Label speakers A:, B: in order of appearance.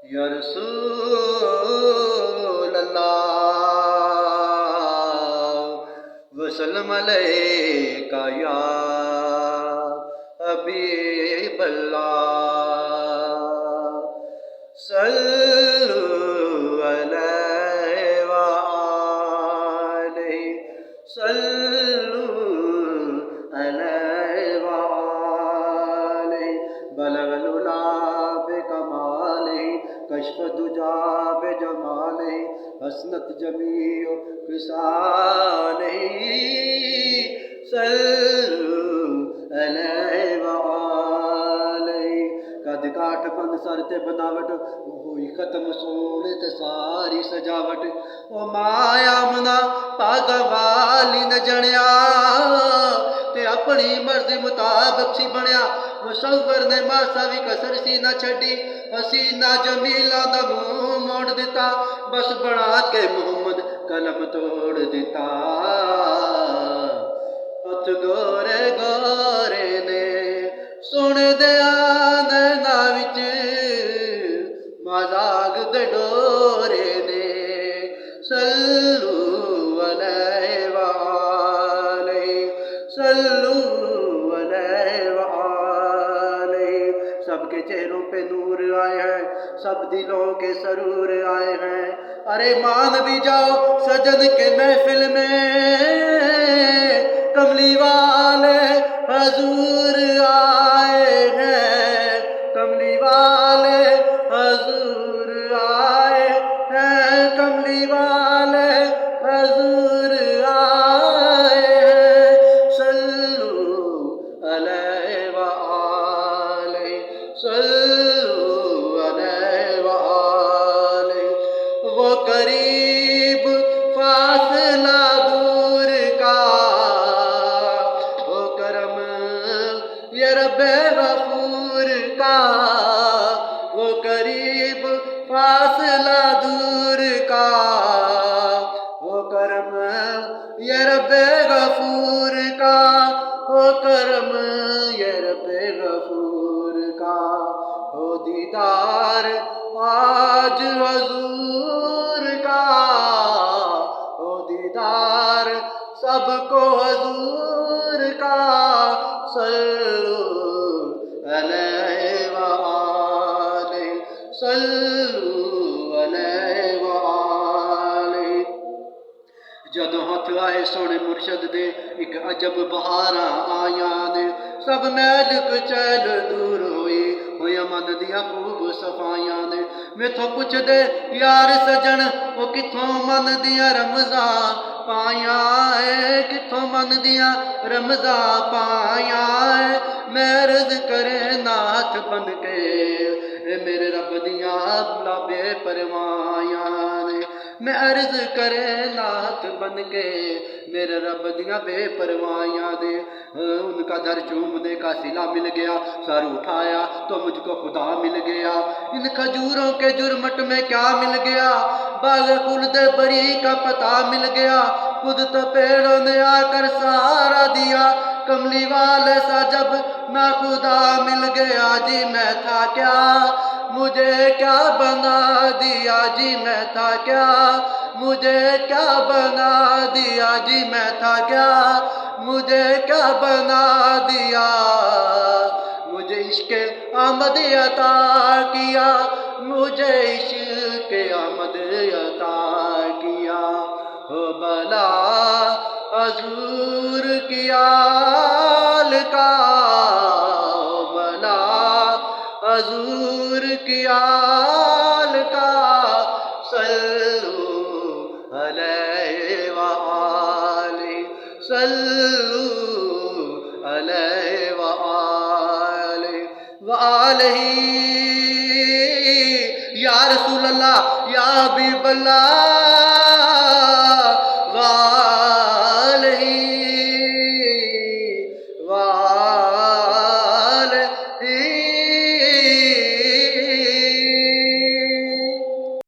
A: یا رسول اللہ وسلم علیکہ یا حبیب اللہ صلو علیہ وآلہ صلو علیہ وآلہ بلغ العلا بکمالہ کشف الدجا بجمالہ حسنت جمیع خصالہ صلو علیہ وآلہ قد کاٹ پن سر تے بناوٹ ہوئی ختم سونے تے ساری سجاوٹ او مایا منا پاگ والی نہ جنیا تے اپنی مرضی مطابق سی بنیا مصور نے ماسا بھی کسر سی نہ چھڈی حسینہ جمیلہ دا منہ موڑ دیتا بس بنا کے محمد قلم توڑ دیتا ہتھ گورے گورے نے سن دیا نینا وچ مزاق دے ڈورے نے صلو علیہ وآلہ صلو علیہ وآلہ سب کے چہروں پہ نور آئے ہیں سب دلوں کے سرور آئے ہیں ارے مان بھی جاؤ سجن کے محفل میں کملی والے حضور آئے ہیں کملی والے حضور آئے ہیں کملی والے حضور آئے ہیں صلو علیہ وآلہ صلو علیہ وآلہ وہ قریب فاصلہ دور کا وہ کرم یا رب غفور کا وہ قریب فاصلہ دور کا وہ کرم یا رب غفور کا وہ کرم یا رب غفور کا ہو دیدار آج حضور کا ہو دیدار سب کو حضور کا صلو علیہ وآلہ صلو علیہ وآلہ جدوں ہتھ آئے سونے مرشد دے ایک عجب بہاراں آیاں نے سب میل کچیل دور ہوئی من دیاں خوب صفائیاں نے میتھوں پوچھ دے یار سجن وہ کتھوں من دیاں رمضاں پائیاں اے کتھوں من دیاں رمضاں پائیاں اے میں عرض کرے ناتھ بن کے اے میرے رب دیاں بلا بے پروایاں نے میں عرض کرے ناتھ بن کے میرے رب دیاں بے پروایاں دے ان کا در چومنے کا صلہ مل گیا سر اٹھایا تو مجھ کو خدا مل گیا ان کھجوروں کے جرمٹ میں کیا مل گیا باغ خلد بری کا پتہ مل گیا خود تو پیڑوں نے آ کر سہارا دیا کملی والے سا جب نہ خدا مل گیا جی میں تھا کیا مجھے کیا بنا دیا جی میں تھا کیا مجھے کیا بنا دیا جی میں تھا کیا مجھے کیا بنا دیا مجھے عشق آمد عطا کیا مجھے عشق آمد عطا کیا ہو بلا حضور کی آل کا ہو بلا حضور کی آل کا صلو علیہ وآلہ صلو علیہ وآلہ وآلہ یا رسول اللہ یا حبیب اللہ